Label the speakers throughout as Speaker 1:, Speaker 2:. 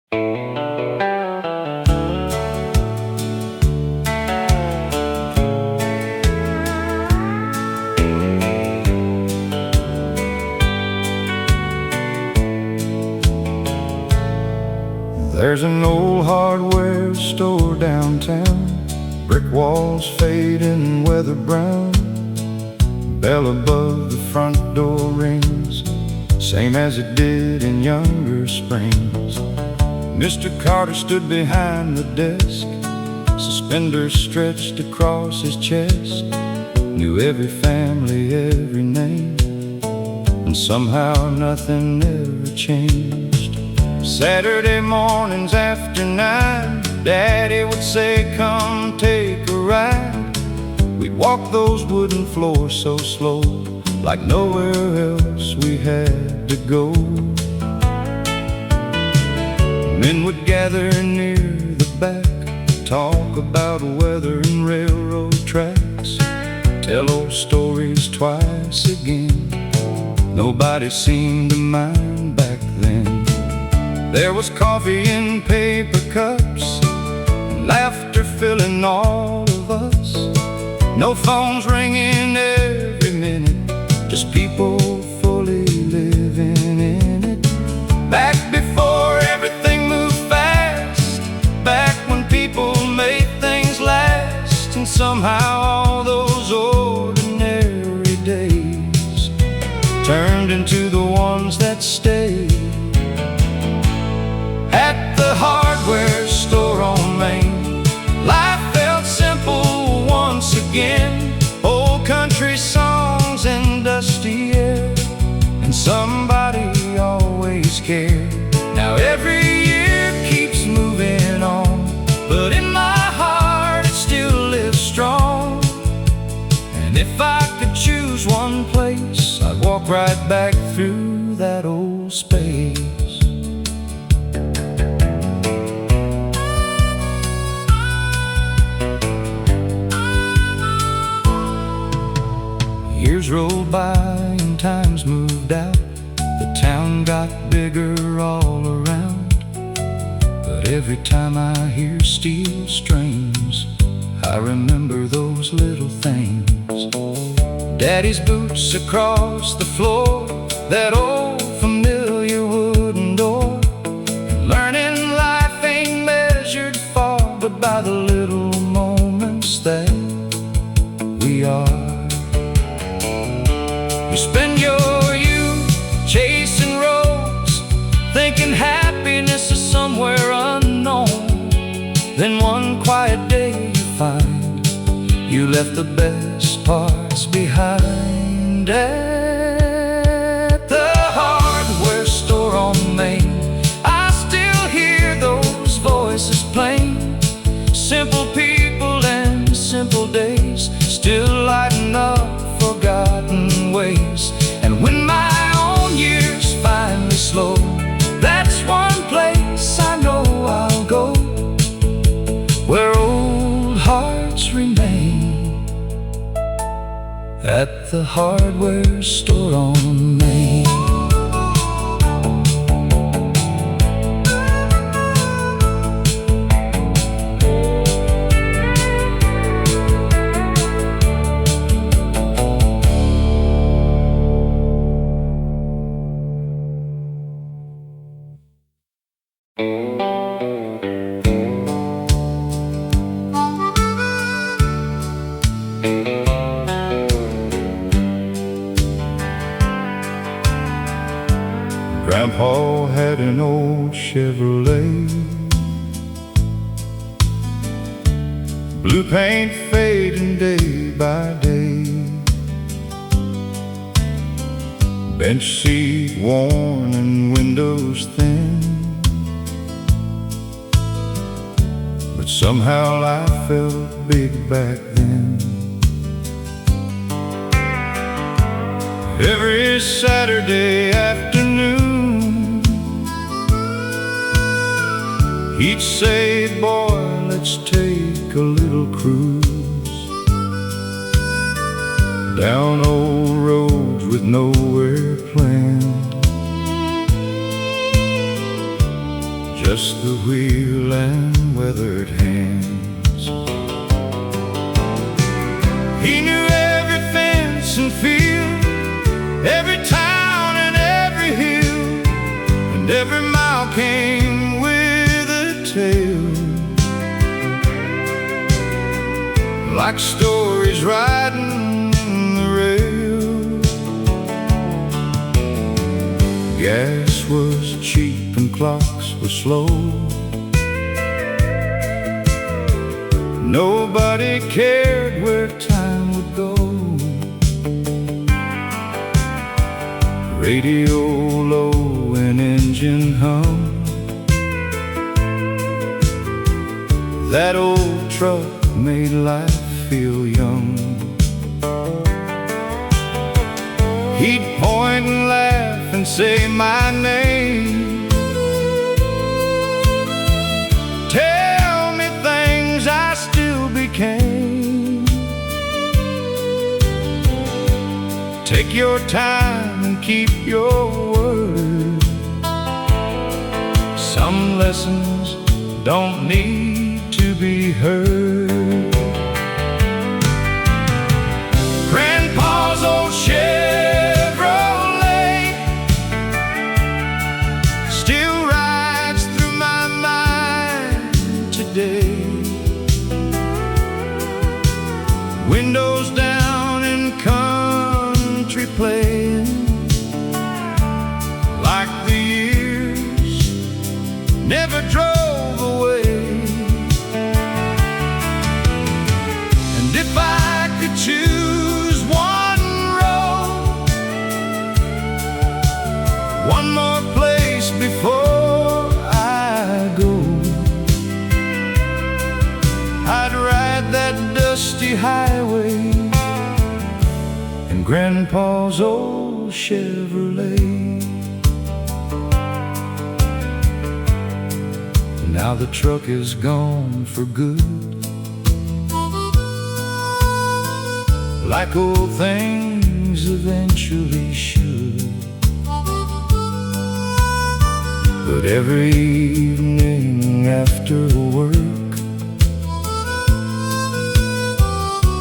Speaker 1: There's an old hardware store downtown, brick walls fading weather brown. Bell above the front door rings, same as it did in younger springs. Mr. Carter stood behind the desk, suspenders stretched across his chest. Knew every family, every name, and somehow nothing ever changed. Saturday mornings after 9, Daddy would say, "Come take a ride." We'd walk those wooden floors so slow, like nowhere else we had to go. Men would gather near the back, talk about weather and railroad tracks, tell old stories twice again. Nobody seemed to mind back then. There was coffee in paper cups, and laughter filling all of us. No phones ringing every minute, just people fully living in it. Back before everything moved fast, back when people made things last, and somehow all those ordinary days turned into the ones that stayed. At the hardware store on Main, life felt simple once again. Old country songs and dusty air, and somebody always cared. Now every year keeps moving on, but in my heart it still lives strong. And if I could choose one place, I'd walk right back through that old space. Years rolled by and times moved out. The town got bigger all around. But every time I hear steel strings, I remember those little things. Daddy's boots across the floor, that old familiar wooden door. Learning life ain't measured far, but by the little moments that we are. You spend your youth chasing roads, thinking happiness is somewhere unknown. Then one quiet day you find you left the best parts behind. At the hardware store on Main, I still hear those voices plain. Simple people and simple days still lighten up forgotten ways. And when my own years finally slow, that's one place I know I'll go, where old hearts remain. At the hardware store on Main. Grandpa had an old Chevrolet, blue paint fading day by day, bench seat worn and windows thin. But somehow life felt big back then. Every Saturday afternoon, he'd say, "Boy, let's take a little cruise down old roads with nowhere planned. just the wheel and weathered hands. He knew every fence and field, every town and every hill, and every mile came with a tale, like stories riding in the rail. Gas was cheap and clocks were slow. Nobody cared where time would go. Radio low and engine hum. That old truck made life feel young. He'd point and laugh and say my name, tell me things I still became. Take your time and keep your word. Some lessons don't need to be heard. Grandpa's old Chevrolet still rides through my mind today. Windows down and country playing, like the years never drove away. And if I could choose one more place before I go, I'd ride that dusty highway in Grandpa's old Chevrolet. Now the truck is gone for good, like old things eventually should. But every evening after work,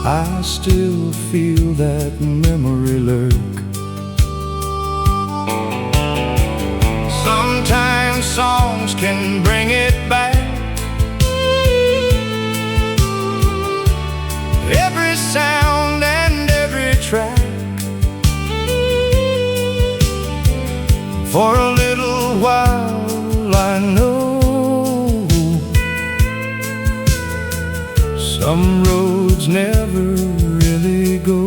Speaker 1: I still feel that memory lurk. Sometimes songs can bring it back. Every sound and every track. For a little while I know some roads never really go.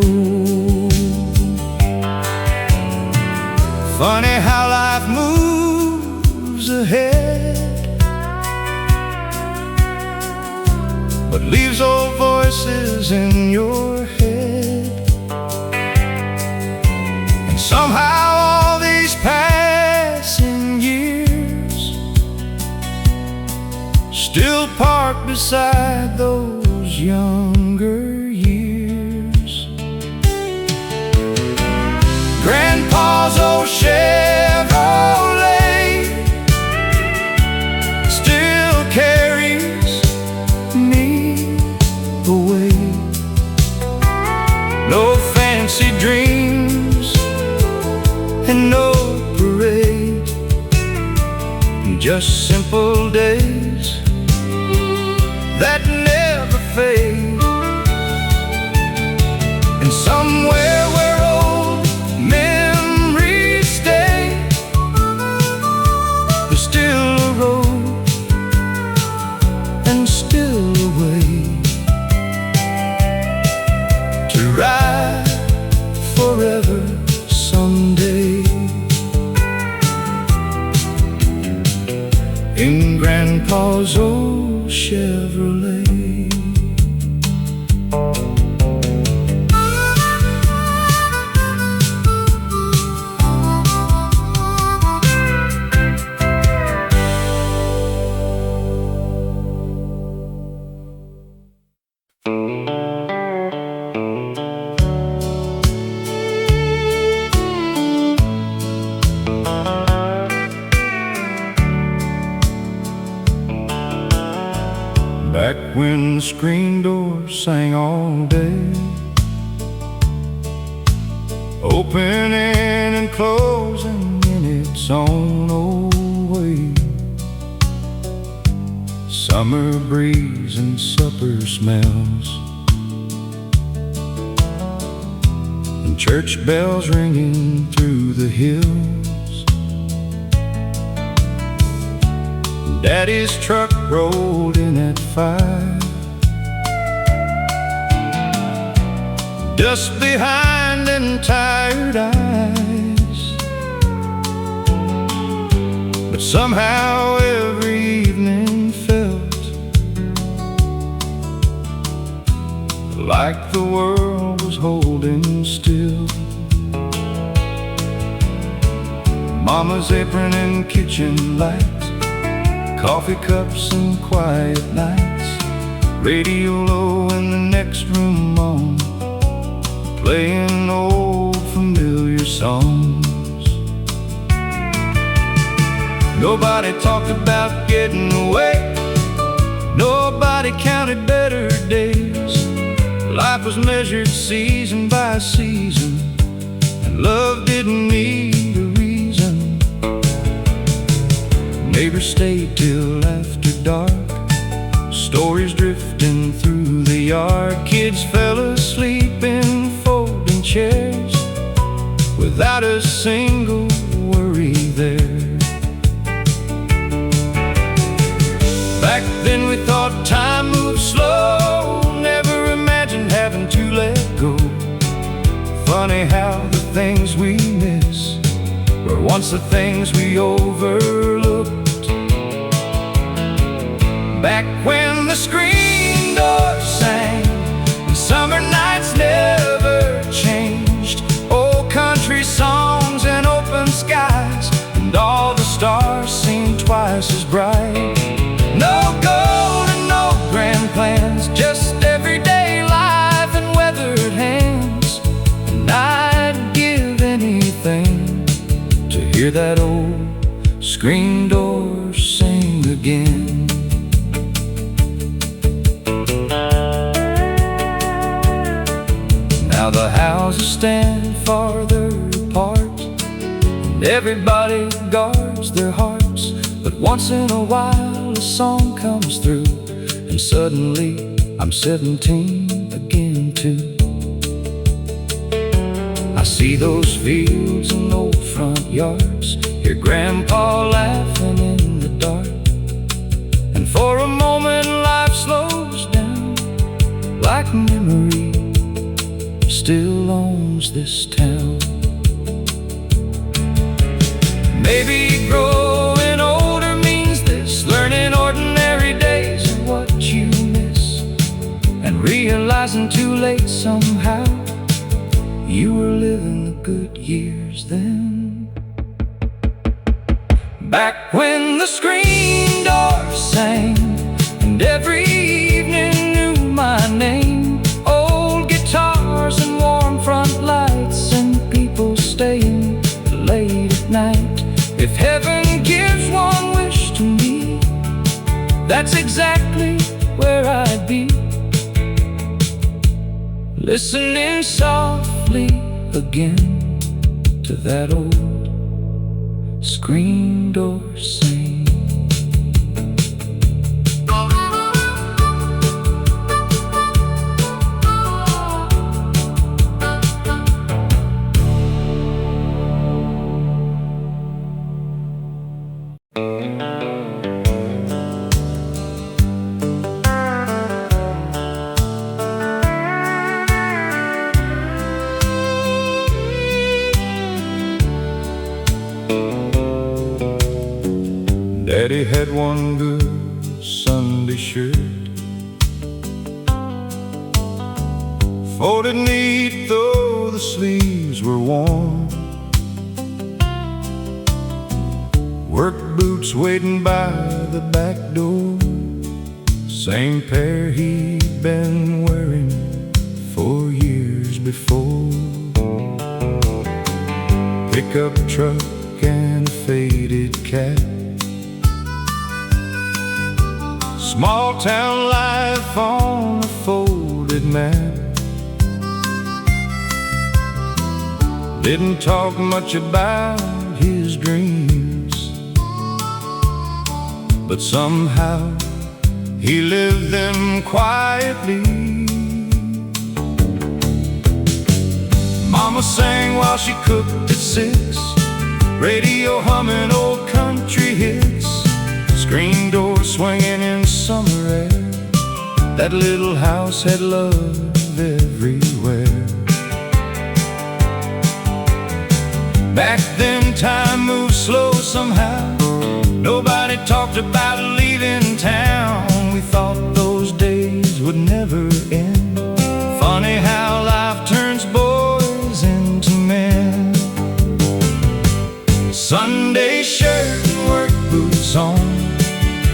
Speaker 1: Funny how life moves ahead, but leaves old voices in your head. And somehow all these passing years still parked beside those younger years. Grandpa's old Chevrolet still carries me away. No fancy dreams and no parade, just simple days that never fade. And somewhere where old memories stay, there's still a road and still a way to ride forever someday. In Grandpa's old Chevrolet. Back when the screen door sang all day, opening and closing in its own old way. Summer breeze and supper smells, and church bells ringing through the hills. Daddy's truck rolled in at 5, dust behind and tired eyes. But somehow every evening felt like the world was holding still. Mama's apron and kitchen lights, coffee cups and quiet nights, radio low in the next room on, playing old familiar songs. Nobody talked about getting away, nobody counted better days. Life was measured season by season, and love didn't need a reason. Neighbors stayed till after dark, stories drifting through the yard. Kids fell asleep in folding chairs without a single worry there. Back then we thought time moved slow, never imagined having to let go. Funny how the things we miss were once the things we overlooked. Back when the screen door sang and summer nights never changed, old country songs and open skies, and all the stars seemed twice as bright. No gold and no grand plans, just everyday life and weathered hands. And I'd give anything to hear that old screen door sing again. Now the houses stand farther apart, and everybody guards their hearts. But once in a while a song comes through, and suddenly I'm 17 again too. I see those fields and old front yards, hear Grandpa laughing in the dark, and for a moment life slows down, like memory still owns this town. Maybe growing older means this, learning ordinary days are what you miss, and realizing too late somehow you were living the good years then. Back when the screen door sang and every evening knew my name, old guitars and warm front lights and people staying late at night. If heaven gives one wish to me, that's exactly where I'd be, listening softly again to that old screen door sing. Daddy had one good Sunday shirt, folded neat though the sleeves were worn, work boots waiting by the back door, same pair he'd been wearing for years before. Pickup truck and a faded cap, Small town life on a folded map. Didn't talk much about his dreams, but somehow he lived them quietly. Mama sang while she cooked at 6, radio humming old country hits, screen door swinging in summer air. That little house had love everywhere. Back then time moved slow somehow. Nobody talked about leaving town. We thought those days would never end. Funny how life turns boys into men. Sunday shirt and work boots on,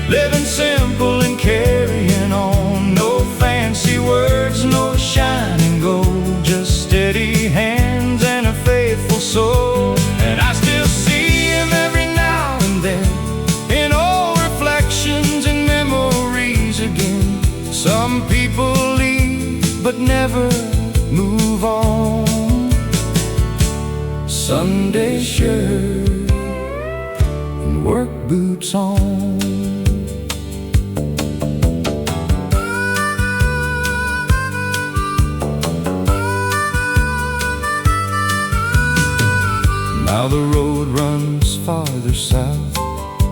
Speaker 1: living simple and carrying on. No fancy words, no shining gold, just steady hands and a faithful soul. And I still see him every now and then, in old reflections and memories again. Some people leave but never move on. Sunday shirt and work boots on. Now the road runs farther south,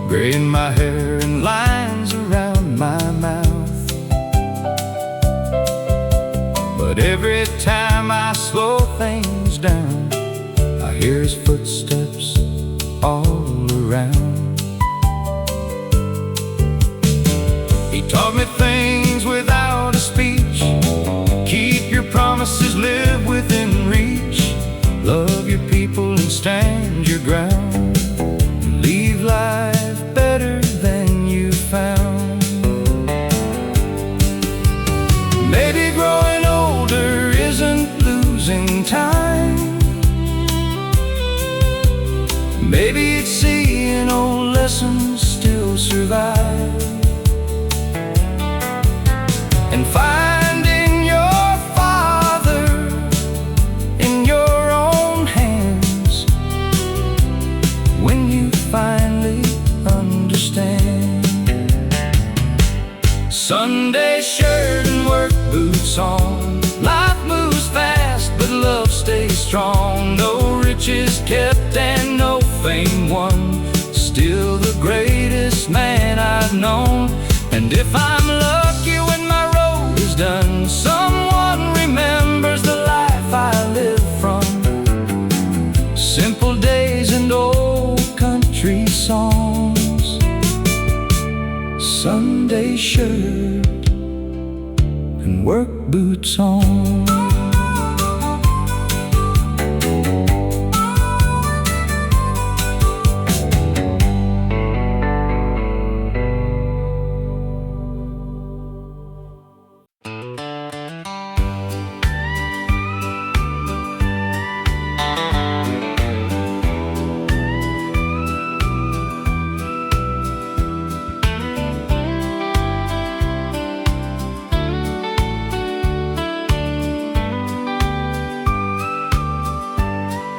Speaker 1: gray in my hair and lines around my mouth. But every time I slow things down, I hear his footsteps all around. He taught me things without a speech. Keep your promises, live within reach. Love your people and stand your ground. Leave life better than you found. Maybe growing older isn't losing time. Maybe it's seeing old lessons still survive, and finding your father in your own hands when you finally understand. Sunday shirt and work boots on. Life moves fast, but love stays strong. No riches kept and no fame won, still the greatest man I've known. And if I'm lucky when my road is done, someone remembers the life I lived from. Simple days and old country songs. Sunday shirt and work boots on.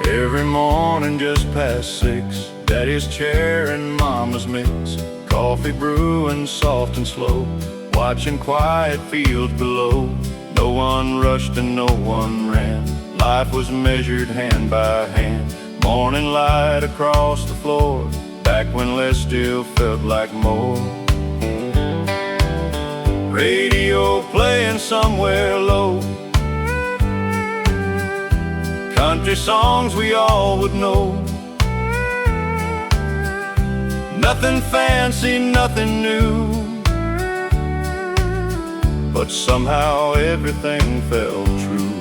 Speaker 2: Every morning just past 6, Daddy's chair and Mama's mix, coffee brewing soft and slow, watching quiet fields below. No one rushed and no one ran. Life was measured hand by hand. Morning light across the floor, back when less still felt like more. Radio playing somewhere low, country songs we all would know. Nothing fancy, nothing new, but somehow everything felt true.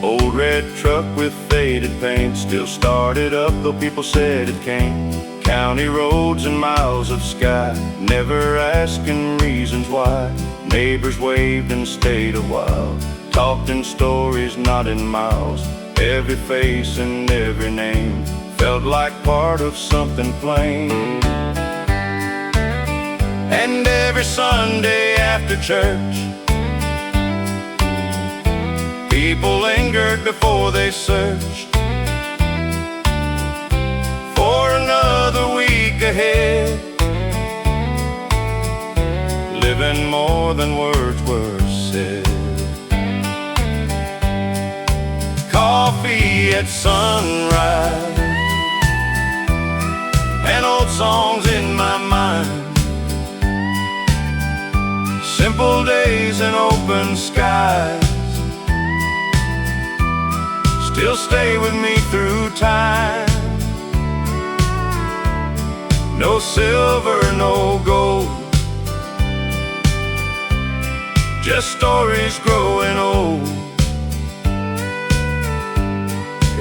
Speaker 2: Old red truck with faded paint still started up, though people said it can't. County roads and miles of sky, never asking reasons why. Neighbors waved and stayed a while, talked in stories, not in miles. Every face and every name felt like part of something plain. every Sunday after church. People lingered before they searched for another week ahead, living more than words were said. Coffee at sunrise and old songs in my mind, simple days and open skies still stay with me through time. No silver, no gold, just stories growing old.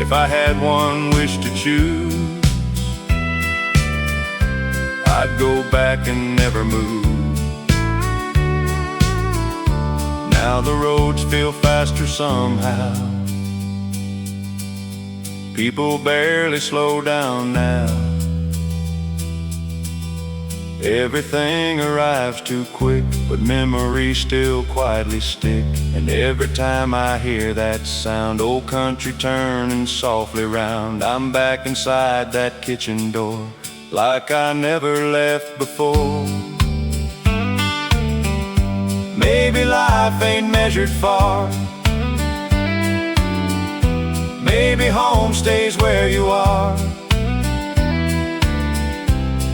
Speaker 2: If I had one wish to choose, I'd go back and never move. Now the roads feel faster somehow. People barely slow down now. Everything arrives too quick, but memories still quietly stick. And every time I hear that sound, old country turning softly round, I'm back inside that kitchen door, like I never left before. Maybe life ain't measured far, maybe home stays where you are,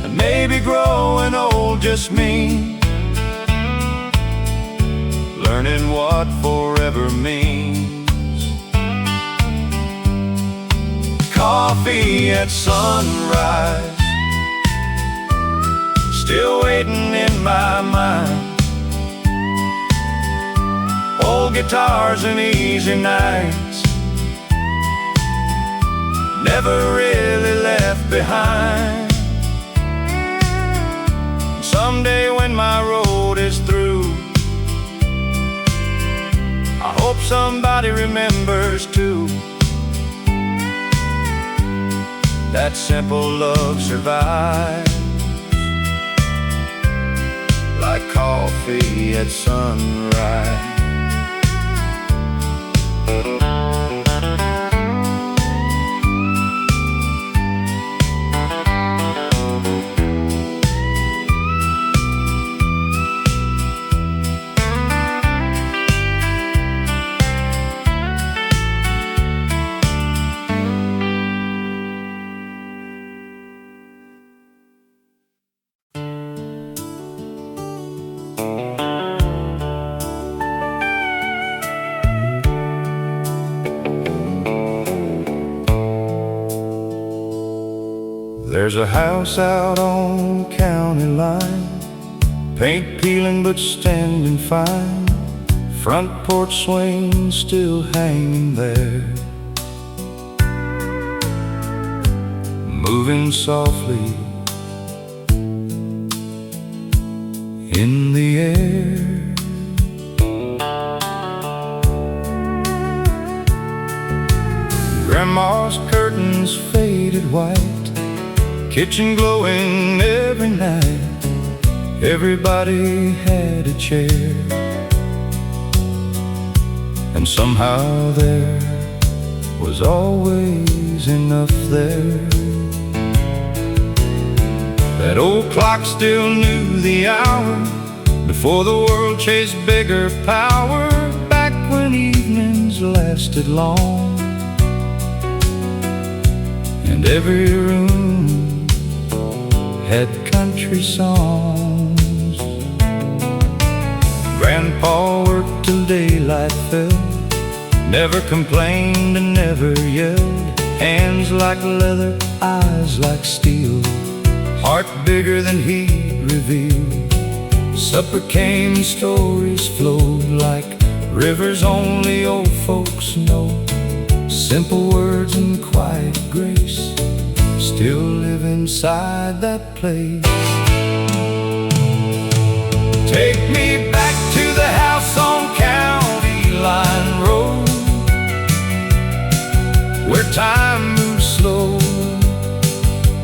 Speaker 2: and maybe growing old just means learning what forever means. Coffee at sunrise, still waiting in my mind. Old guitars and easy nights, never really left behind. Someday when my road is through, I hope somebody remembers too, that simple love survives, like coffee at sunrise.
Speaker 1: There's a house out on the county line, paint peeling but standing fine, front porch swing still hanging there, moving softly in the air. Grandma's curtains faded white, kitchen glowing every night. Everybody had a chair, and somehow there was always enough there. That old clock still knew the hour before the world chased bigger power, back when evenings lasted long and every room had country songs. Grandpa worked till daylight fell, never complained and never yelled. Hands like leather, eyes like steel, heart bigger than he'd reveal. Supper came, stories flowed like rivers only old folks know. Simple words and quiet grace still live inside that place. Take me back to the house on County Line Road, where time moved slow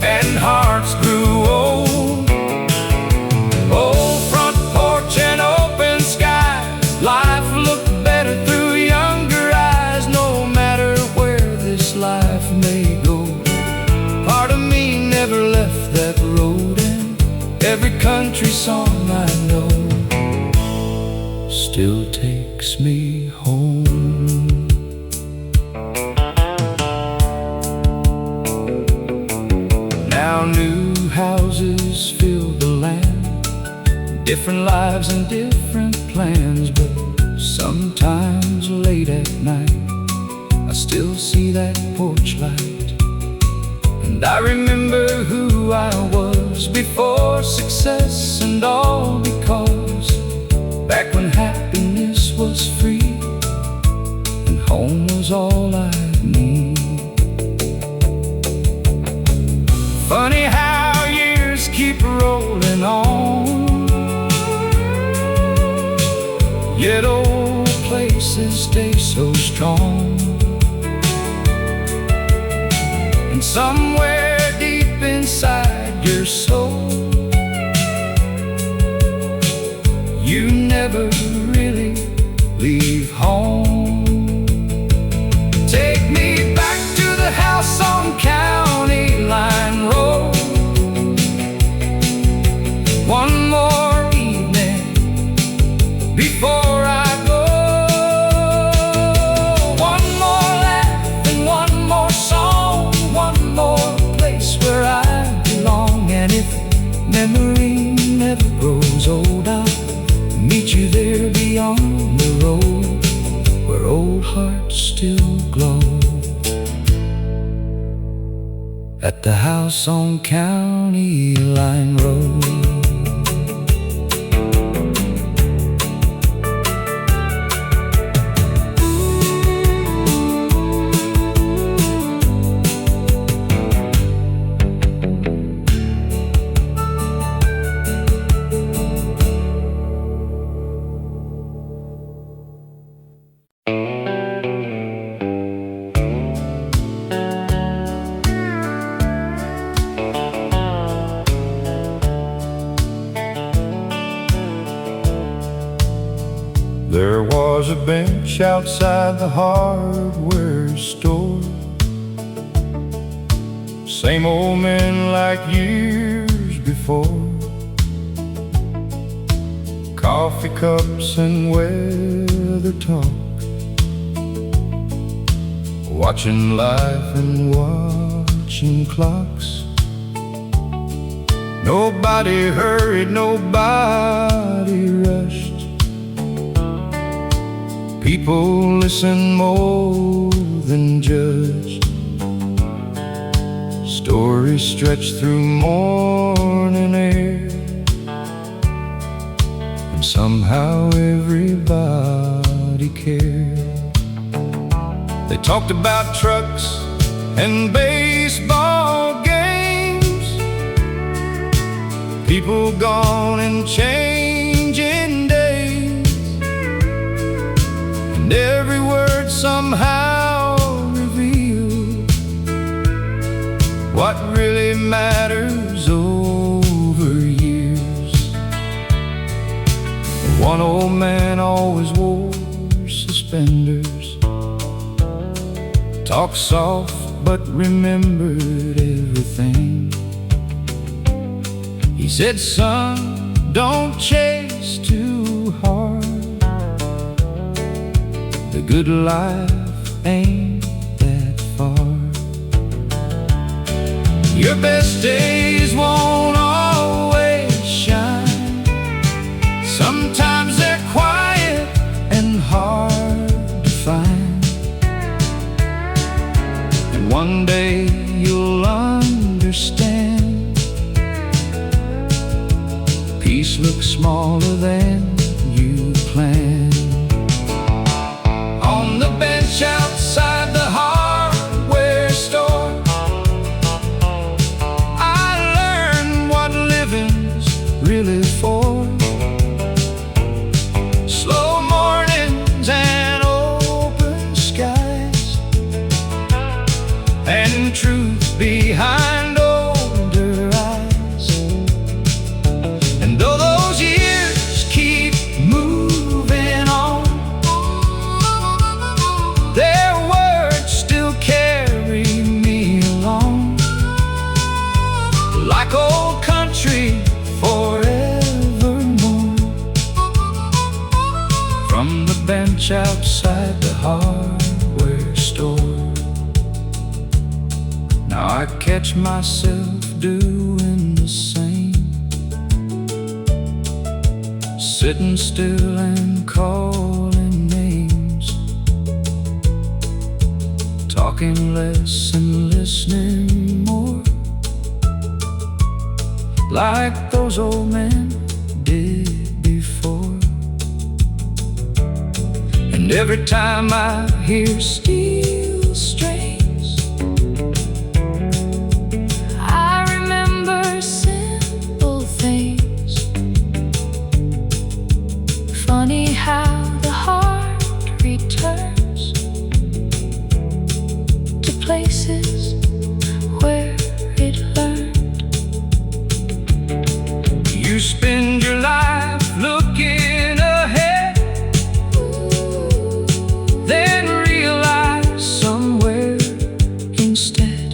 Speaker 1: and hearts grew old. Old front Every country song I know still takes me home. Now new houses fill the land, different lives and different plans, but sometimes late at night I still see that porch light, and I remember who I was before success and all, because back when happiness was free and home was all I need. Funny how years keep rolling on, yet old places stay so strong. And somewhere deep inside your soul, you never really leave home. Take me back to the house on County Line Road. One more evening before I go. One more laugh and one more song, one more place where I belong. And if memory never grows old, I'll meet you there beyond the road, where old hearts still glow. At the house on County Line Road.
Speaker 2: There was a bench outside the hardware store. Same old men like years before. Coffee cups and weather talk, watching life and watching clocks. Nobody hurried, nobody rushed. People listened more than judged. Stories stretched through morning air, and somehow everybody cared. They talked about trucks and baseball games, people gone and changing days, and every word somehow revealed what really matters over years. One old man always wore suspenders, talked soft but remembered everything. He said, "Son, don't chase too hard. The good life ain't that far. Your best days won't always shine. Sometimes they're quiet and hard to find. And one day you'll understand. Peace looks smaller than you planned." On the bench outside the hardware store, I learned what living's really for. Slow mornings and open skies, and truth behind older eyes. And though those years keep moving on, their words still carry me along, like old country for
Speaker 1: bench outside the hardware store. Now I catch myself doing the same, sitting still and calling names, talking less and listening more, like those old men did before. And every time I hear steel strings, I remember simple things. Funny how the heart returns to places where it learned. You spend your life looking ahead, then realize somewhere instead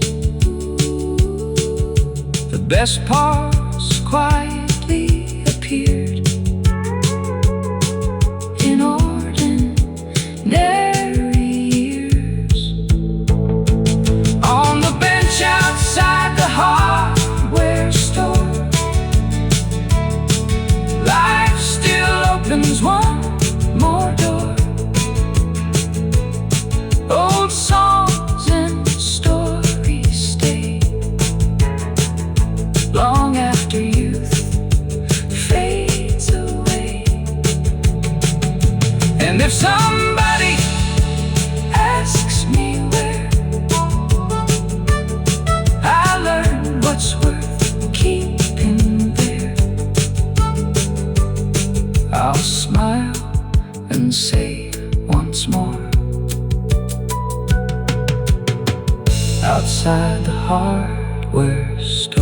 Speaker 1: the best parts quietly appeared in ordinary years. On the bench outside the hardware store, life still opens one more door. Old songs and stories stay long after youth fades away. And if somebody asks me where I learned what's worth keeping there, I'll smile and say once more, outside the hardware store.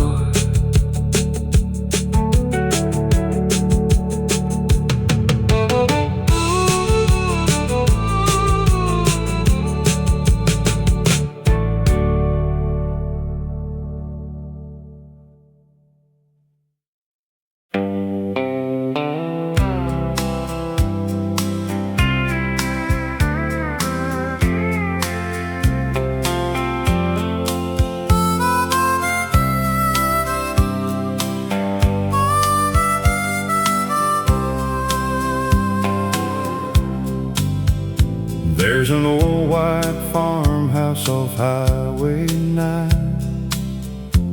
Speaker 1: There's an old white farmhouse off Highway 9.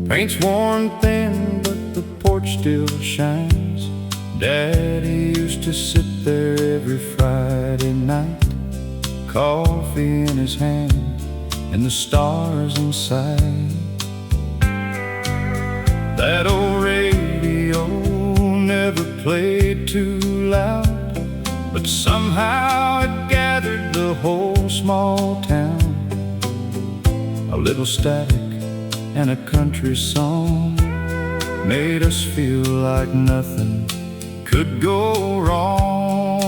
Speaker 1: Paint's worn thin, but the porch still shines. Daddy used to sit there every Friday night, coffee in his hand and the stars in sight. That old radio never played too loud, but somehow it gathered the whole small town. A little static and a country song made us feel like nothing could go wrong.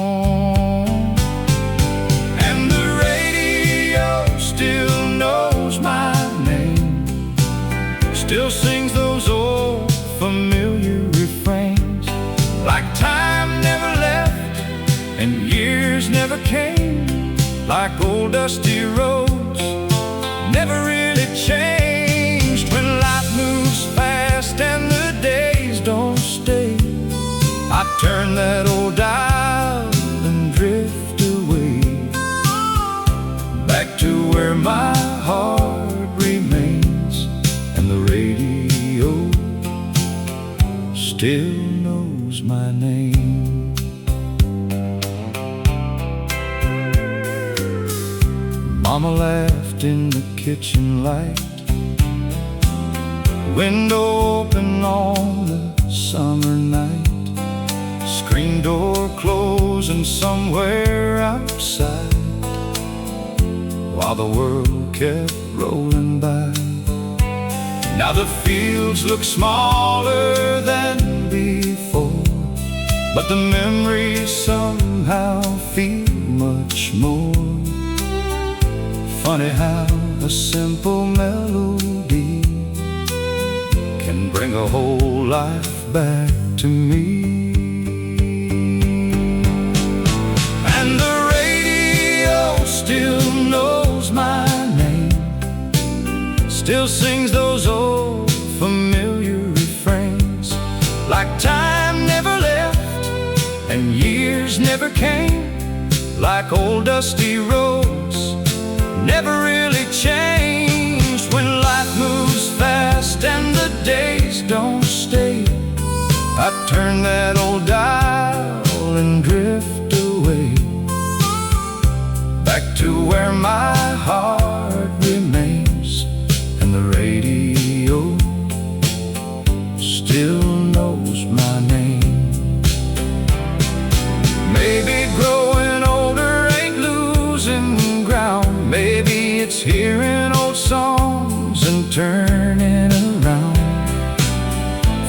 Speaker 1: And the radio still knows my name, still sings those old familiar refrains, like time never left and years never came, like old dusty roads never really changed. When life moves fast and the days don't stay, I turn that old dial and drift away, back to where my heart remains, and the radio still knows my name. Mama laughed in the kitchen light, window open on the summer night, screen door closing somewhere outside, while the world kept rolling by. Now the fields look smaller than before, but the memories somehow feel much more. Funny how a simple melody can bring a whole life back to me. And the radio and years never came. Like old dusty roads, never really changed. When life moves fast and the days don't stay, I turn that old dial and drift away, back to where my heart remains, and the radio still knows my name. Maybe growing older ain't losing ground. Maybe it's hearing old songs and turning around,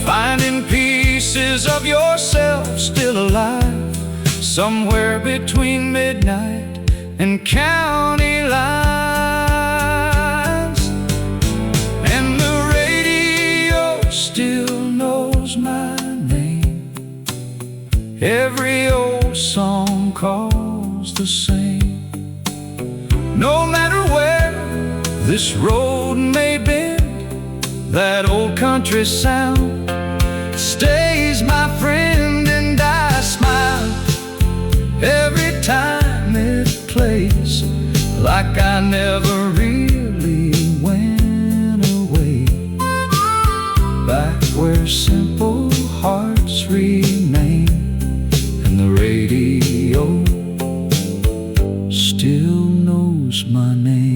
Speaker 1: finding pieces of yourself still alive, somewhere between midnight and county lines. And the radio still knows my name. Every old song calls the same. No matter where this road may bend, that old country sound stays my friend, and I smile every time it plays, like I never really went away, back where simple hearts remain, and the radio still knows my name.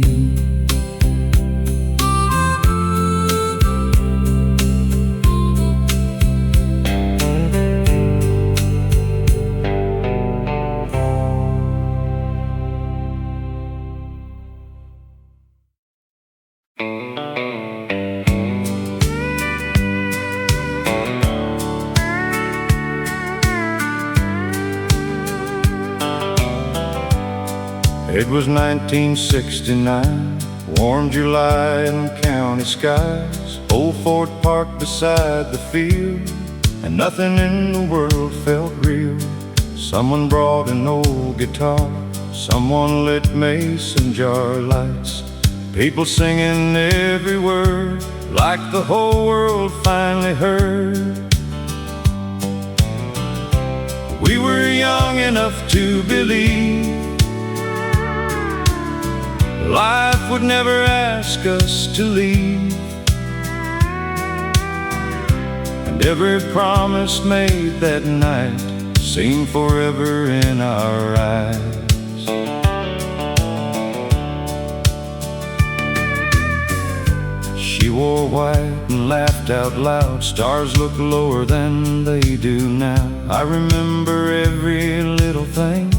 Speaker 2: It was 1969, warm July in county skies, old Fort Park beside the field, and nothing in the world felt real. Someone brought an old guitar, someone lit mason jar lights, people singing every word, like the whole world finally heard. We were young enough to believe life would never ask us to leave, and every promise made that night seemed forever in our eyes. She wore white and laughed out loud. Stars look lower than they do now. I remember every little thing,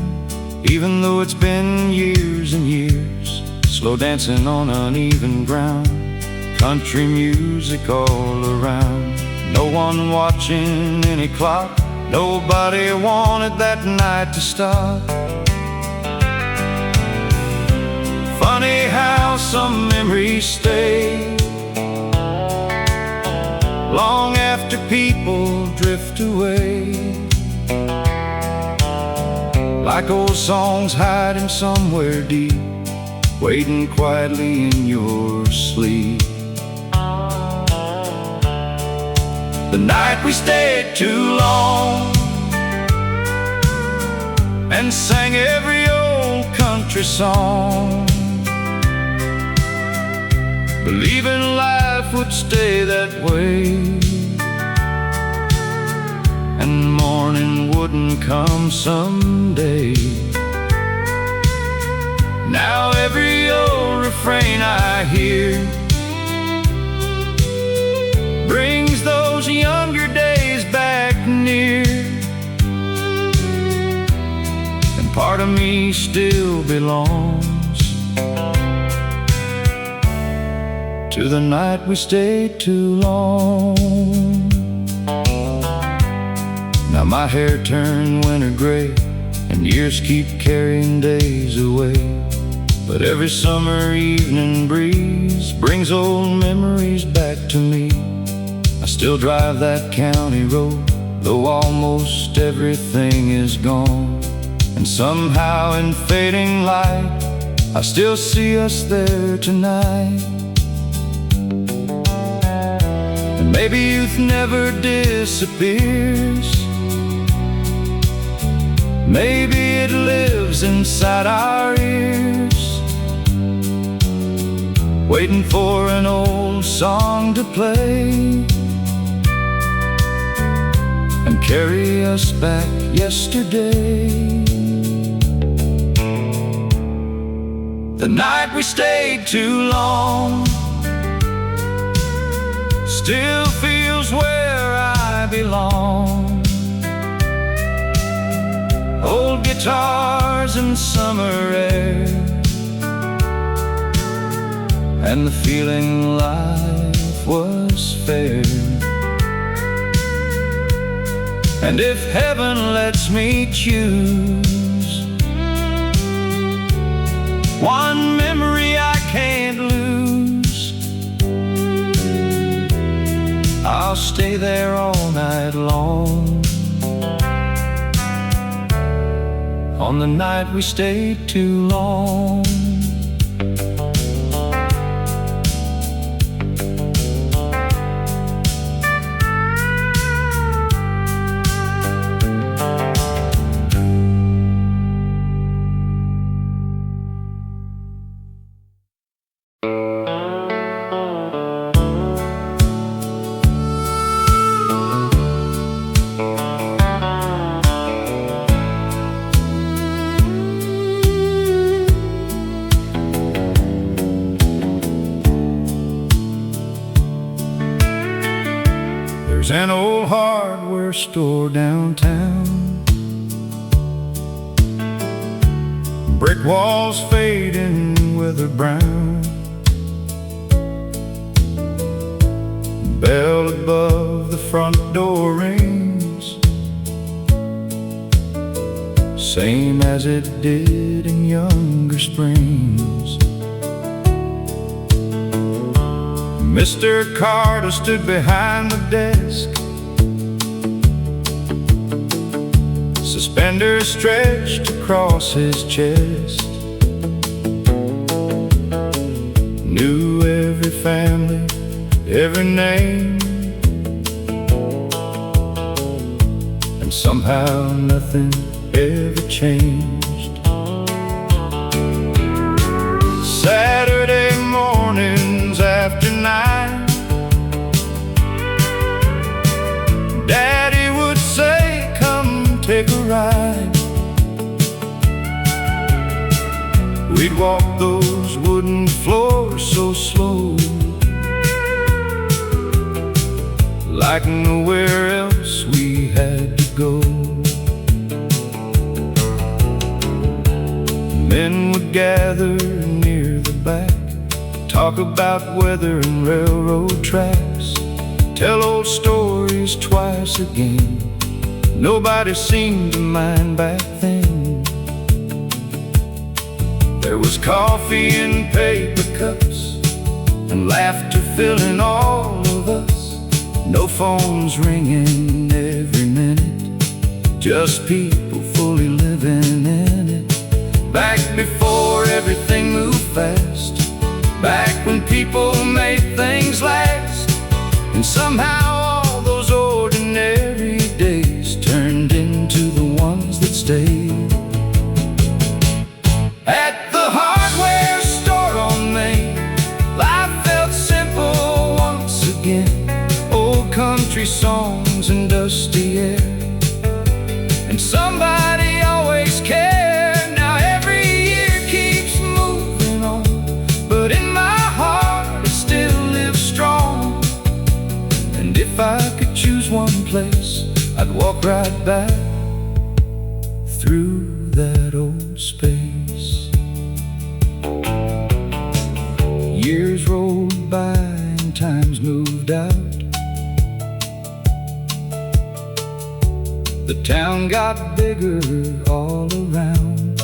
Speaker 2: even though it's been years and years. Slow dancing on uneven ground, country music all around. No one watching any clock, nobody wanted that night to stop. Funny how some memories stay long after people drift away, like old songs hiding somewhere deep, waiting quietly in your sleep. The night we stayed too long and sang every old country song, believing life would stay that way, and morning wouldn't come someday. Now every old refrain I hear brings those younger days back near, and part of me still belongs to the night we stayed too long. Now my hair turned winter gray, and years keep carrying days away, but every summer evening breeze brings old memories back to me. I still drive that county road, though almost everything is gone, and somehow in fading light I still see us there tonight. And maybe youth never disappears,
Speaker 1: Maybe it lives inside our ears, waiting for an old song to play and carry us back yesterday. The night we stayed too long still feels where I belong. Old guitars and summer air, and the feeling life was fair. And if heaven lets me choose one memory I can't lose, I'll stay there all night long. On the night we stayed too long. There's an old hardware store downtown, brick walls fading weather brown, bell above the front door rings, same as it did in younger springs. Mr. Carter stood behind the desk, suspenders stretched across his chest. Knew every family, every name, and somehow nothing ever changed. Saturday mornings after 9, Daddy would say, "Come take a ride." We'd walk those wooden floors so slow, like nowhere else we had to go. Men would gather near the back, talk about weather and railroad tracks, tell old stories twice again. Nobody seemed to mind back then. There was coffee in paper cups and laughter filling all of us. No phones ringing every minute, just people fully living in it. Back before everything moved fast, back when people made things last, and somehow all those ordinary days turned into the ones that stayed. At the hardware store on Main, life felt simple once again. Old country songs and dusty air, and somebody always cared. Now every year keeps moving on, but in my heart it still lives strong. And if I could choose one place, I'd walk right back through that old space. Years rolled by and times moved out. The town got bigger all around,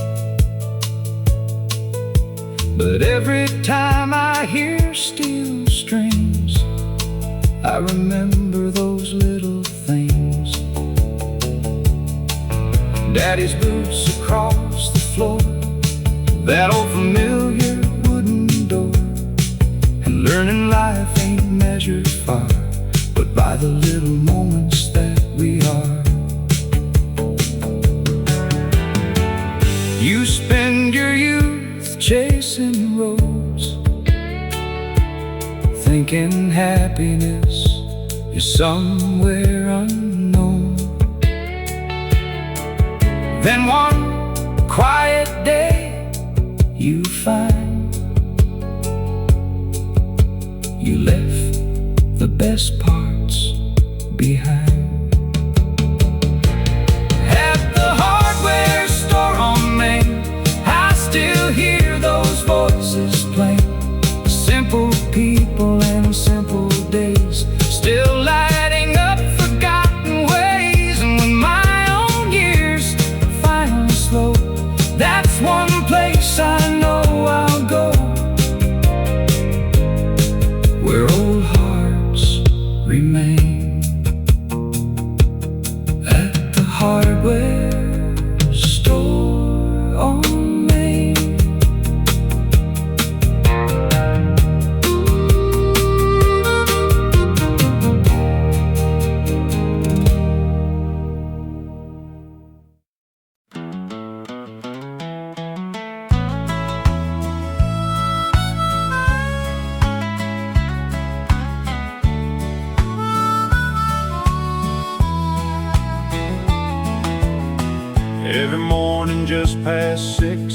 Speaker 1: but every time I hear steel strings, I remember those little things. Daddy's boots across the floor, that old familiar wooden door, and learning life ain't measured far, but by the little moments that we are. happiness is somewhere unknown. Then one quiet day you find you left the best parts behind. At the hardware store on Main, I still hear those voices playing. Simple people and simple days, still lighting up forgotten ways. And when my own years finally slow, that's one place I know I'll go, where old hearts remain. At the hardware store on Main.
Speaker 2: Every morning just past 6,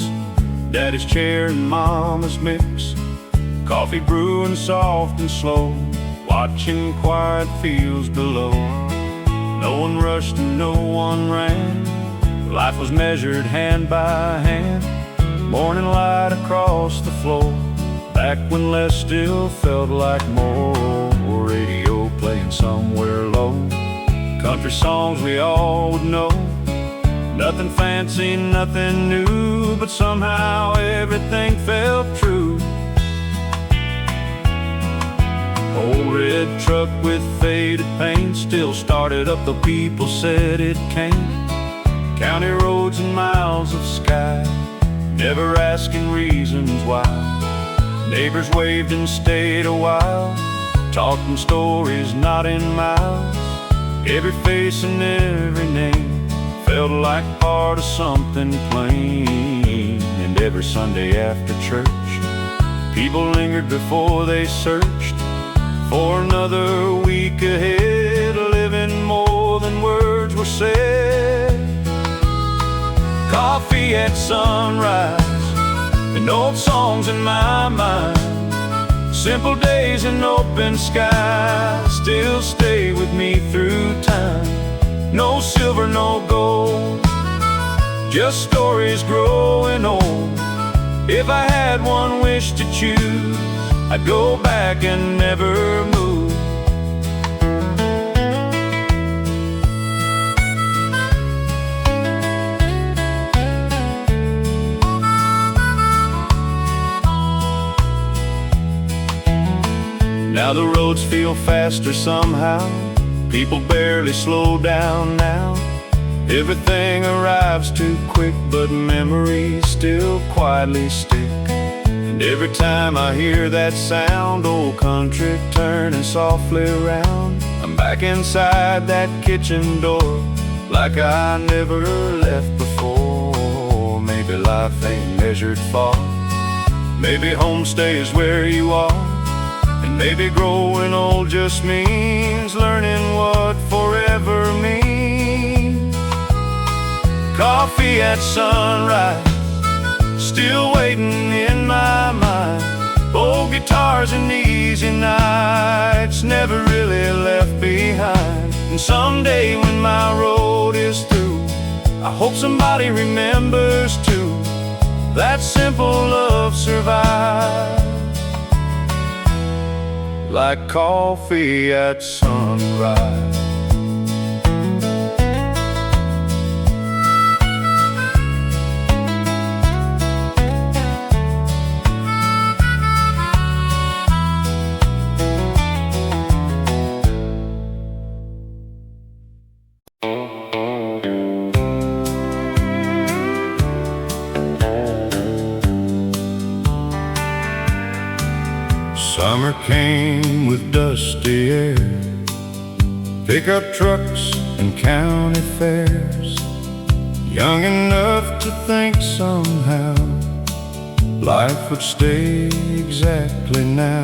Speaker 2: Daddy's chair and Mama's mix, coffee brewing soft and slow, watching quiet fields below. No one rushed and no one ran, life was measured hand by hand. Morning light across the floor, back when less still felt like more. Radio playing somewhere low, country songs we all would know. Nothing fancy, nothing new, but somehow everything felt true. Old red truck with faded paint still started up, though people said it can't. County roads and miles of sky, never asking reasons why. Neighbors waved and stayed a while, talking stories not in miles. Every face and every name felt like part of something plain. And every Sunday after church, people lingered before they searched for another week ahead, living more than words were said. Coffee at sunrise and old songs in my mind, simple days and open skies still stay with me through time. No silver, no gold, just stories growing old. If I had one wish to choose, I'd go back and never move. Now the roads feel faster somehow, people barely slow down now. Everything arrives too quick, but memories still quietly stick. And every time I hear that sound, old country turning softly around, I'm back inside that kitchen door, like I never left before. Maybe life ain't measured far, maybe home stays where you are. And maybe growing old just means learning what forever means. Coffee at sunrise, still waiting in my mind. Old guitars and easy nights, never really left behind. And someday when my road is through, I hope somebody remembers too, that simple love survives, like coffee at sunrise.
Speaker 1: Summer came with dusty air, pickup trucks and county fairs. Young enough to think somehow life would stay exactly now.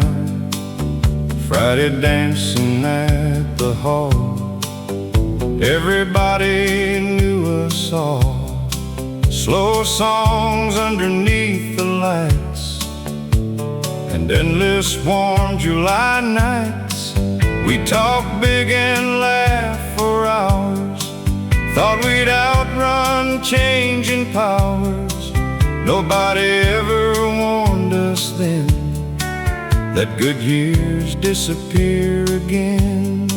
Speaker 1: Friday dancing at the hall, everybody knew us all. Slow songs underneath the lights, and endless warm July nights. We talked big and laughed for hours, thought we'd outrun changing powers. Nobody ever warned us then that good years disappear again.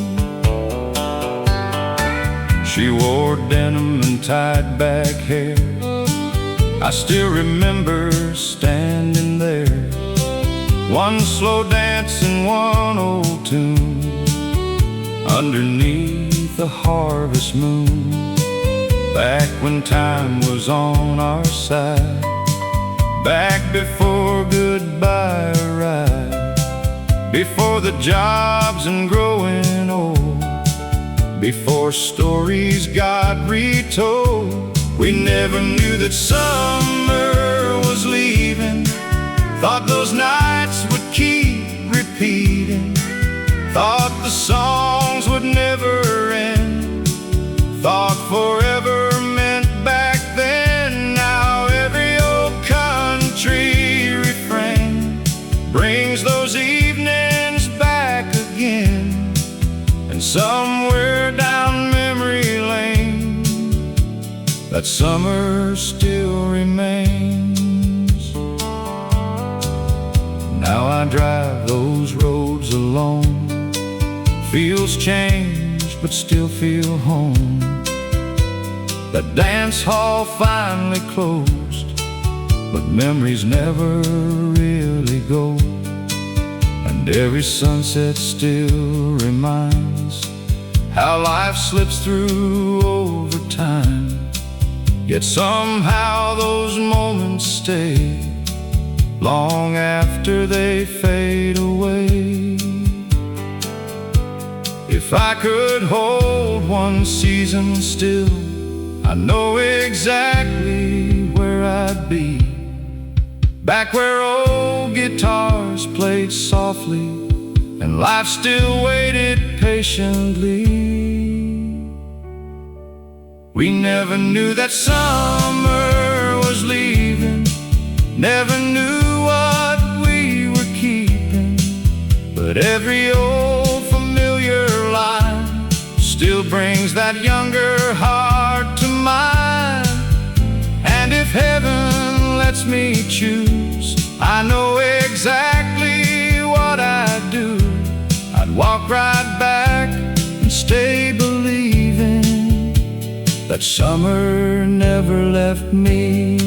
Speaker 1: She wore denim and tied back hair. I still remember standing there, one slow dance and one old tune, underneath the harvest moon. Back when time was on our side, back before goodbye arrived, before the jobs and growing old, before stories got retold. We never knew that summer was leaving, thought those nights would keep repeating, thought the songs would never end, thought forever meant back then. Now every old country refrain brings those evenings back again, and somewhere down memory lane that summer still remains. Now I drive those roads alone, fields change but still feel home. The dance hall finally closed, but memories never really go. And every sunset still reminds how life slips through over time. Yet somehow those moments stay long after they fade away. If I could hold one season still, I know exactly where I'd be, back where old guitars played softly and life still waited patiently. We never knew that summer was leaving, never knew what we were keeping, but every old familiar line still brings that younger heart to mind. And if heaven lets me choose, I know exactly what I'd do. I'd walk right back and stay believing that summer never left me.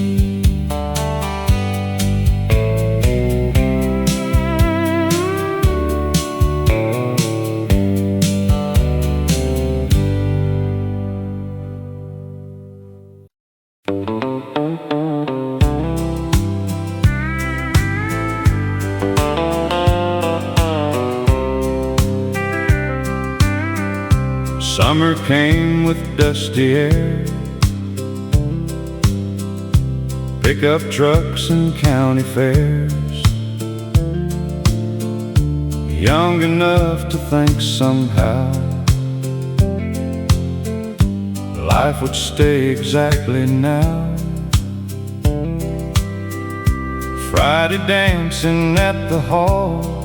Speaker 1: Summer came with dusty air, pickup trucks and county fairs. Young enough to think somehow life would stay exactly now. Friday dancing at the hall,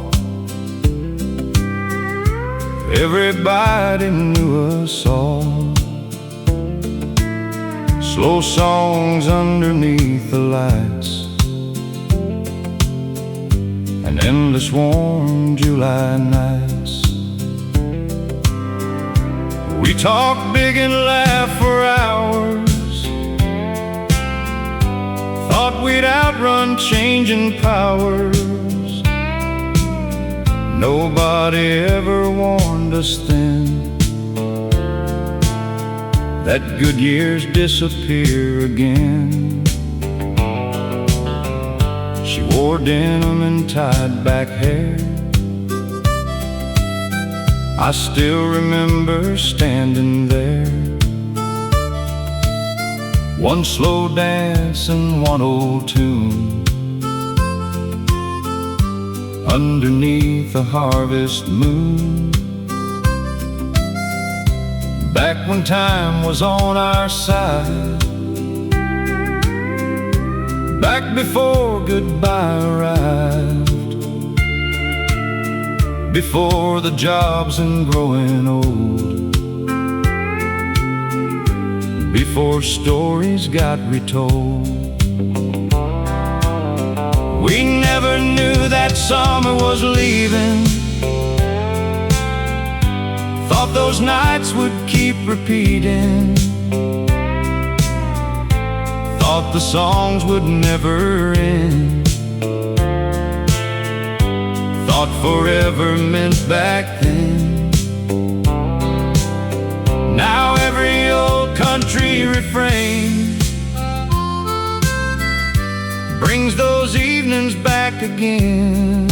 Speaker 1: everybody knew us all. Slow songs underneath the lights, and endless warm July nights. We talked big and laughed for hours, thought we'd outrun changing powers. Nobody ever warned us then that good years disappear again. She wore denim and tied back hair. I still remember standing there, one slow dance and one old tune, underneath the harvest moon. Back when time was on our side, back before goodbye arrived, before the jobs and growing old, before stories got retold. We never knew that summer was leaving, thought those nights would keep repeating, thought the songs would never end, thought forever meant back then. Now every old country refrain brings those evenings back again,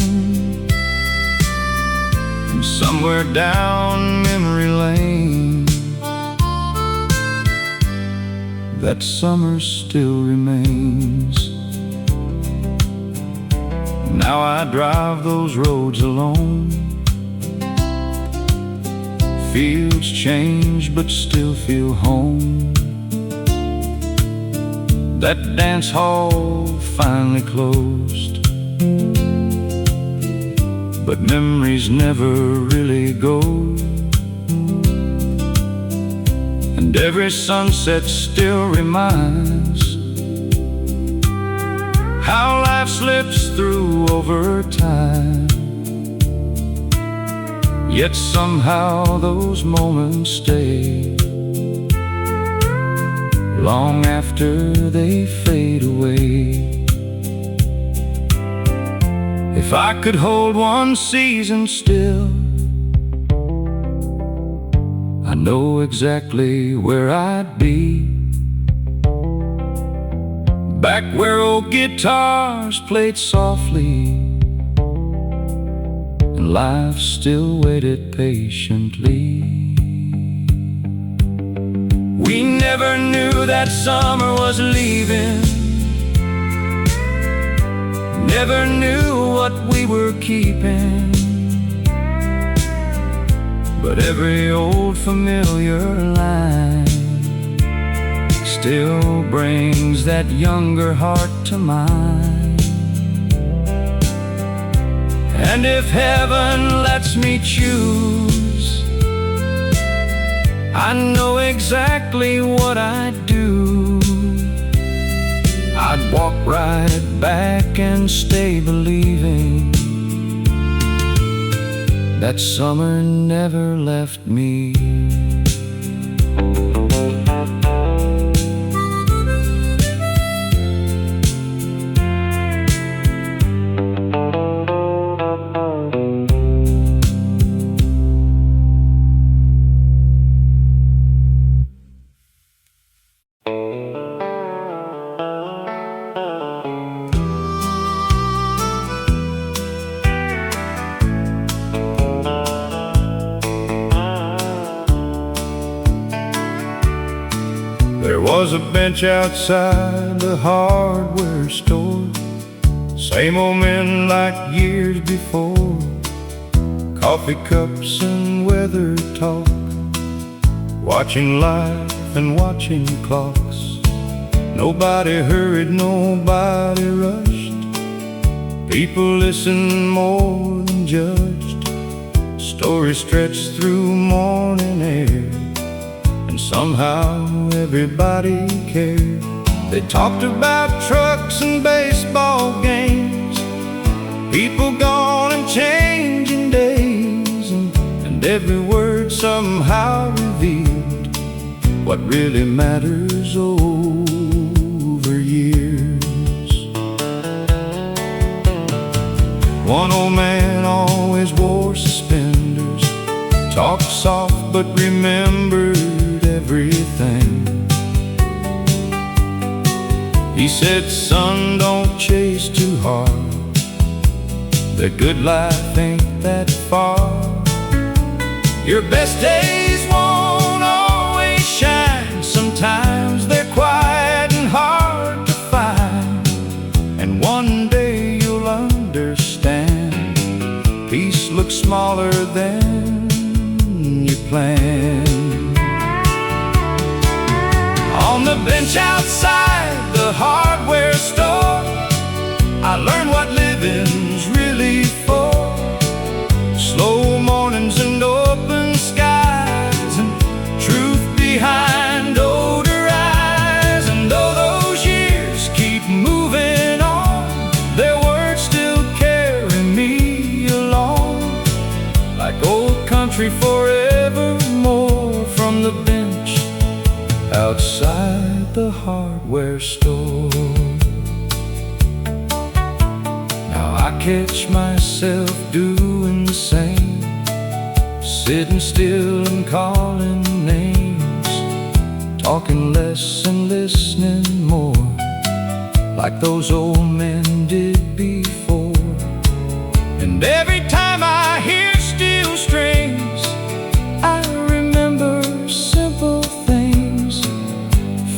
Speaker 1: from somewhere down memory lane. That summer still remains. Now I drive those roads alone. Fields change but still feel home. That dance hall finally closed, but memories never really go. And every sunset still reminds how life slips through over time. Yet somehow those moments stay long after they fade away. If I could hold one season still, I know exactly where I'd be. Back where old guitars played softly, and life still waited patiently. We never knew that summer was leaving, never knew what we were keeping, but every old familiar line still brings that younger heart to mind. And if heaven lets me choose, I know exactly what I'd do. I'd walk right back and stay believing that summer never left me.
Speaker 2: There was a bench outside the hardware store, same old men like years before. Coffee cups and weather talk, watching life and watching clocks. Nobody hurried, nobody rushed. People listened more than judged. Stories stretched through morning air, and somehow everybody cared. They talked about trucks and baseball games, people gone and changing days, and every word somehow revealed what really matters over years. One old man always wore suspenders, talked soft but remembered everything. He said, son, don't chase too hard, the good life ain't that far. Your best days won't always shine, sometimes they're quiet and hard to find, and one day you'll understand
Speaker 1: smaller than you planned. On the bench outside the hardware store, I learned what living's really for. Slow mornings and open skies, and truth behind older eyes. And though those years keep moving on, their words still carry me along, like old country forevermore. From the bench outside the hardware store, now I catch myself doing the same, sitting still and calling names, talking less and listening more, like those old men did before. And every time I hear steel strings, I remember simple things.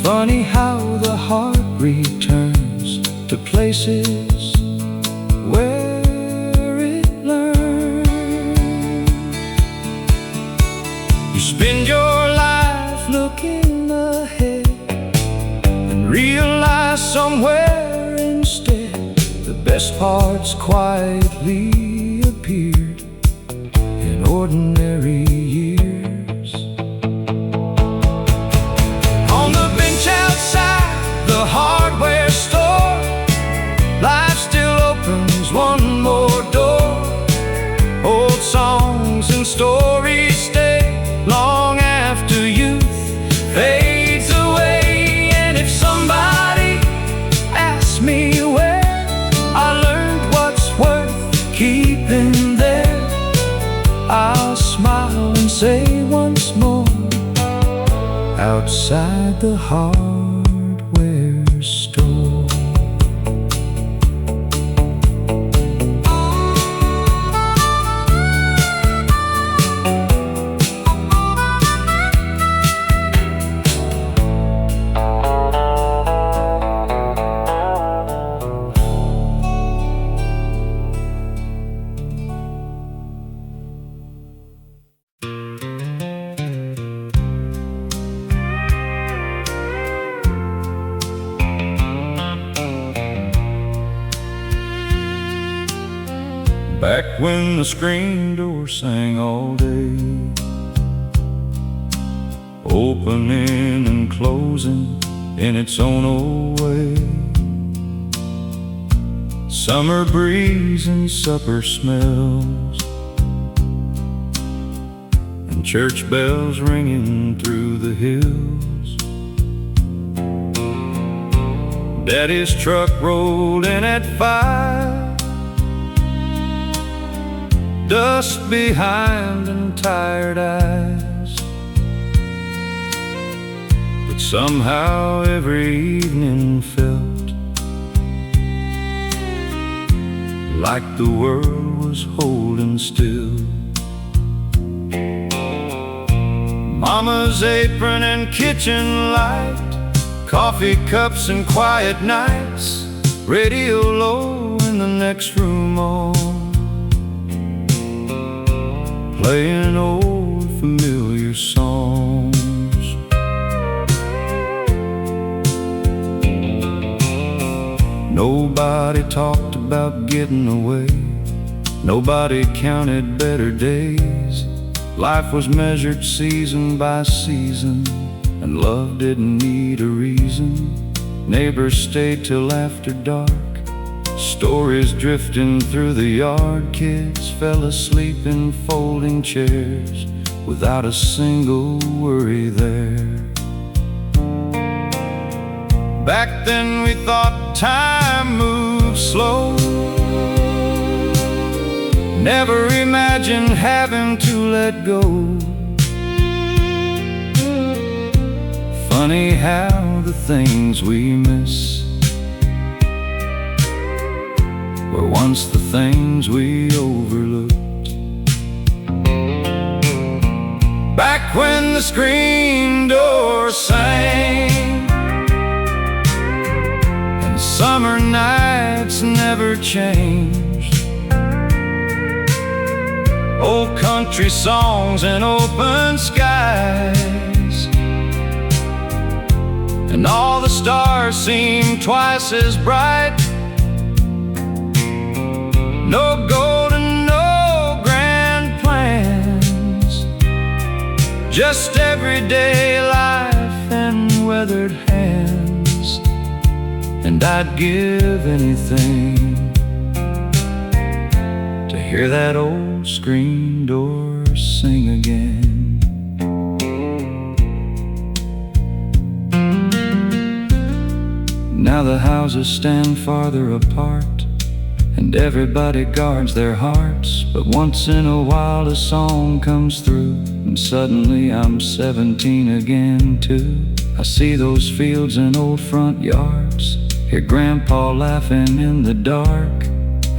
Speaker 1: Funny how the heart returns to places where it learned. You spend your life looking ahead and realize somewhere instead the best parts quietly appeared in ordinary years. On the bench outside the hardware store, life still opens one more door. Old songs and stories stay long after youth fades away. And if somebody asks me where I learned what's worth keeping there, I'll smile and say once more, outside the hardware store. Back when the screen door sang all day, opening and closing in its own old way. Summer breeze and supper smells, and church bells ringing through the hills. Daddy's truck rolled in at 5, dust behind and tired eyes. But somehow every evening felt like the world was holding still. Mama's apron and kitchen light, coffee cups and quiet nights, radio low in the next room on, playing old familiar songs. Nobody talked about getting away, nobody counted better days. Life was measured season by season, and love didn't need a reason. Neighbors stayed till after dark, stories drifting through the yard. Kids fell asleep in folding chairs without a single worry there. Back then we thought time moved slow, never imagined having to let go. Funny how the things we miss were once the things we overlooked. Back when the screen door sang and summer nights never changed, old country songs and open skies, and all the stars seem twice as bright. No gold and no grand plans, just everyday life and weathered hands. And I'd give anything to hear that old screen door sing again. Now the houses stand farther apart, and everybody guards their hearts. But once in a while a song comes through, and suddenly I'm 17 again too. I see those fields and old front yards, hear Grandpa laughing in the dark,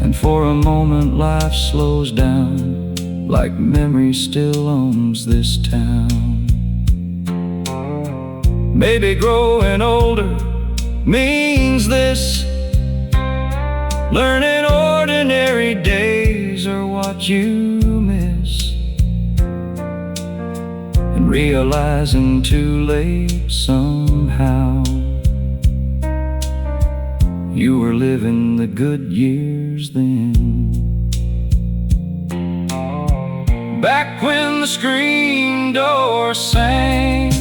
Speaker 1: and for a moment life slows down, like memory still owns this town. Maybe growing older means this, learning ordinary days are what you miss, and realizing too late somehow you were living the good years then. Back when the screen door sang,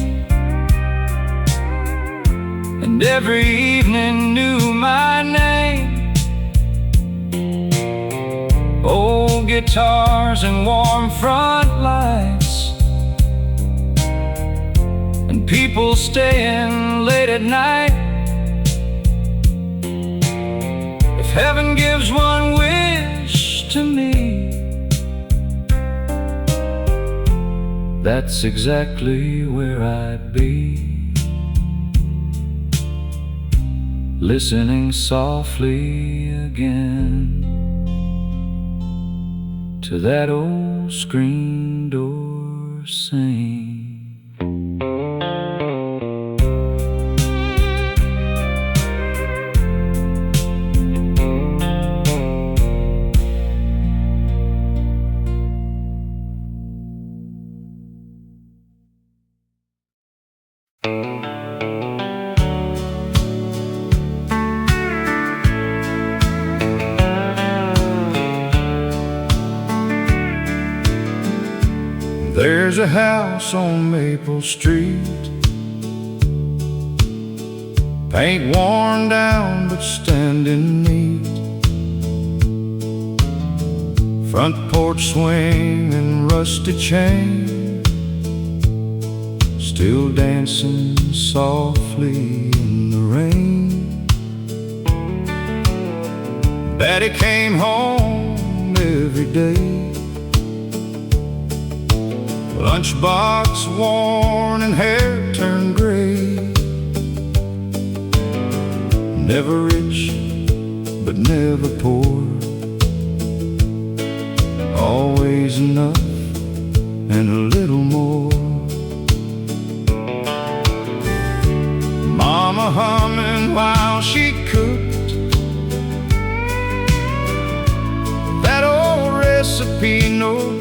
Speaker 1: and every evening knew my name. Old guitars and warm front lights, and people staying late at night. If heaven gives one wish to me, that's exactly where I'd be, listening softly again to that old screen door sing.
Speaker 2: There's a house on Maple Street, paint worn down but standing neat, front porch swing and rusty chain, still dancing softly in the rain. Daddy came home every day, lunchbox worn and hair turned gray. Never rich, but never poor, always enough and a little more. Mama humming while she cooked that old recipe notebook,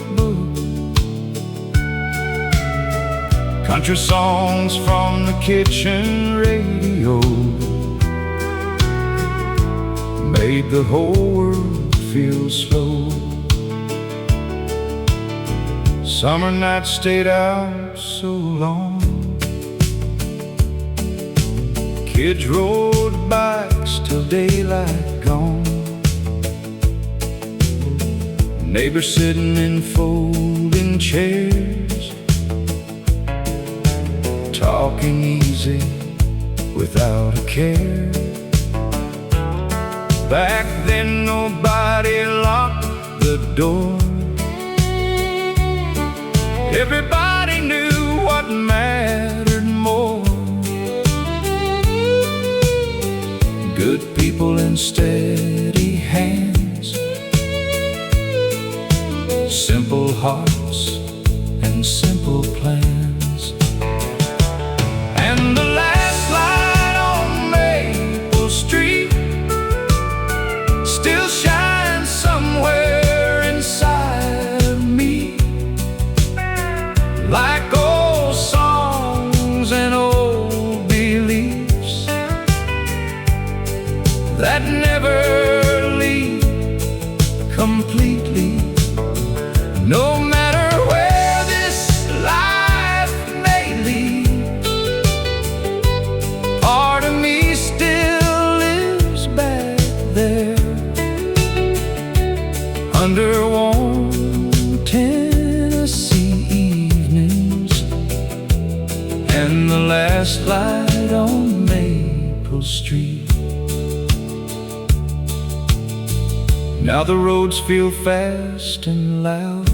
Speaker 2: country songs from the kitchen radio made the whole world feel slow. Summer nights stayed out so long, kids rode bikes till daylight gone, neighbors sitting in folding chairs, talking easy without a care. Back then nobody locked the door, everybody knew what mattered more. Good people and steady hands, simple hearts and simple plans. And the last light on Maple Street still shines somewhere inside of me.
Speaker 1: light on Maple Street. Now the roads feel fast and loud,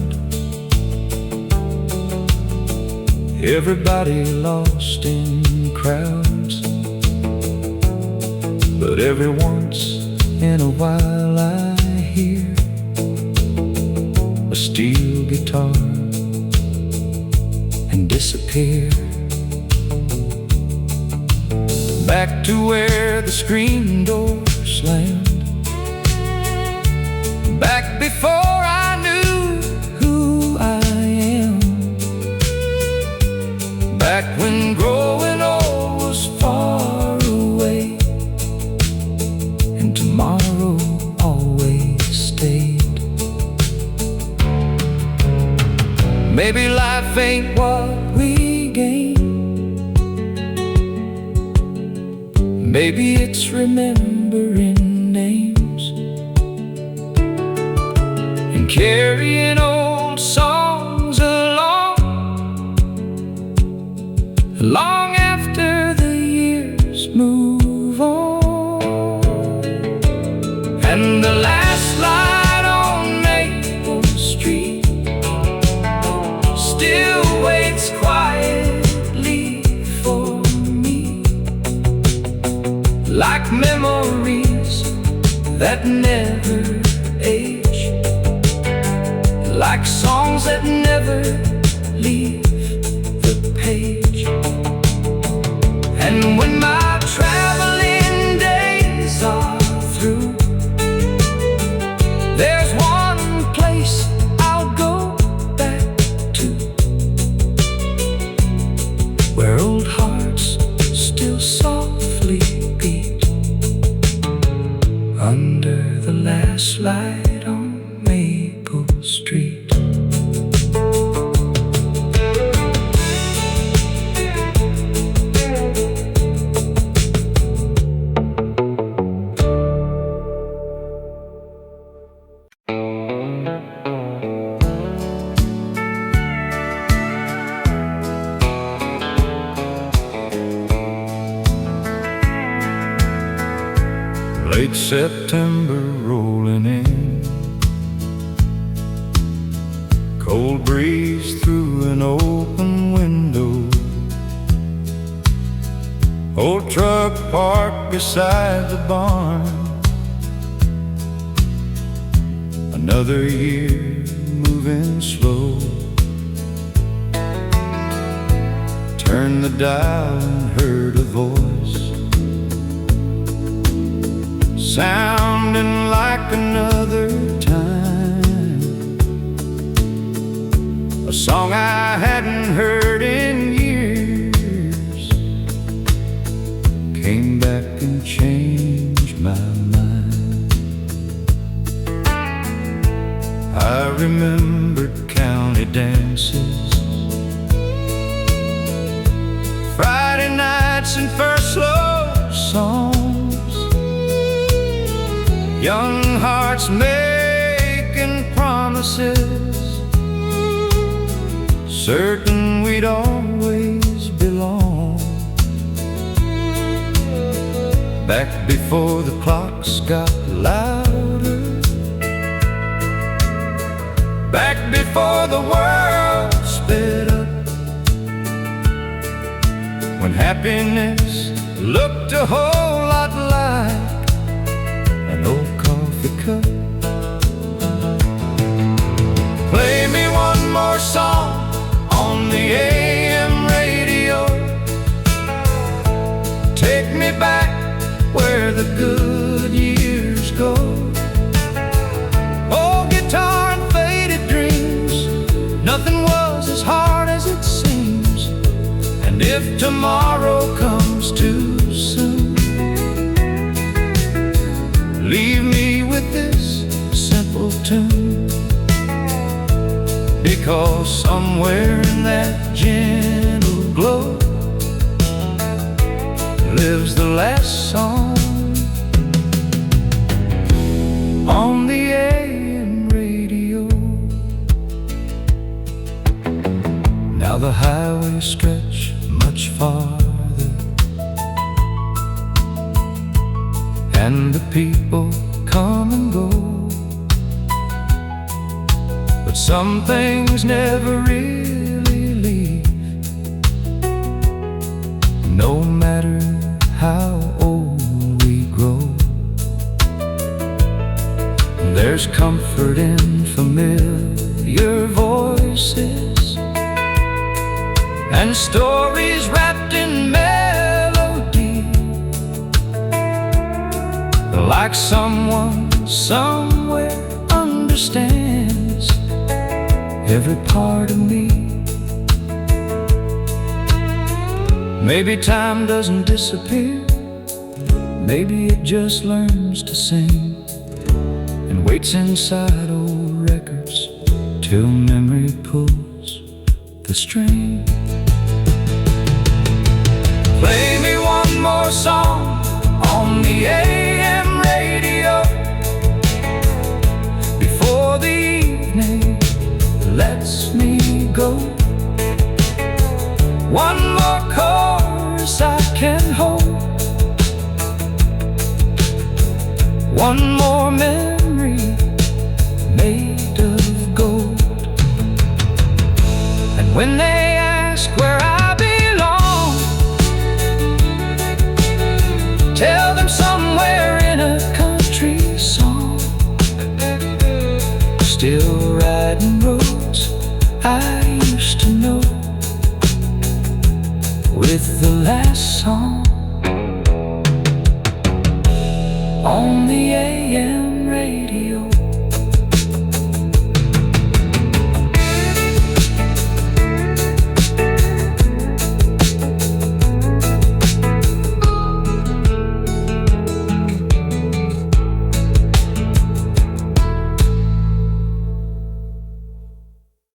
Speaker 1: everybody lost in crowds. But every once in a while I hear a steel guitar and disappear back to where the screen door slammed, back before I knew who I am, back when growing old was far away and tomorrow always stayed. Maybe life ain't what we gain, maybe it's remembering names and carrying old songs along, long after the years move on. And the last light on Maple Street still waits quietly for me, like memories that never age, like songs that never leave the page. And when my traveling days are through, there's one place I'll go back to, where old hearts still softly beat, under the last light on Maple Street. Late September rolling in, cold breeze through an open window, old truck parked beside the barn. Another year moving slow, turned the dial and heard a voice sounding like another time, a song I hadn't heard in years, came back and changed my mind. I remembered county dances, Friday nights and first love songs, young hearts making promises, certain we'd always belong, back before the clocks got louder, back before the world sped up, when happiness looked a whole lot like an old coffee cup. Play me one more song on the AM radio, take me back where the good years go. Old guitar and faded dreams, nothing was as hard as it seems, and if tomorrow comes too soon, leave me with this simple tune, because somewhere in that gentle glow lives the last song on the AM radio. Now the highway stretched much farther, and the people come and go, but some things never really leave, no matter how old we grow. There's comfort in familiar voices and stories wrapped in melody, like someone somewhere understands every part of me. Maybe time doesn't disappear, maybe it just learns to sing and waits inside old records till memory pulls the string. Play me one more song on the AM radio before the evening lets me go. One more chorus I can hold, one more memory made of gold. And when they ask where I belong, tell them somewhere in a country song, still riding roads I used to know, with the last song on the AM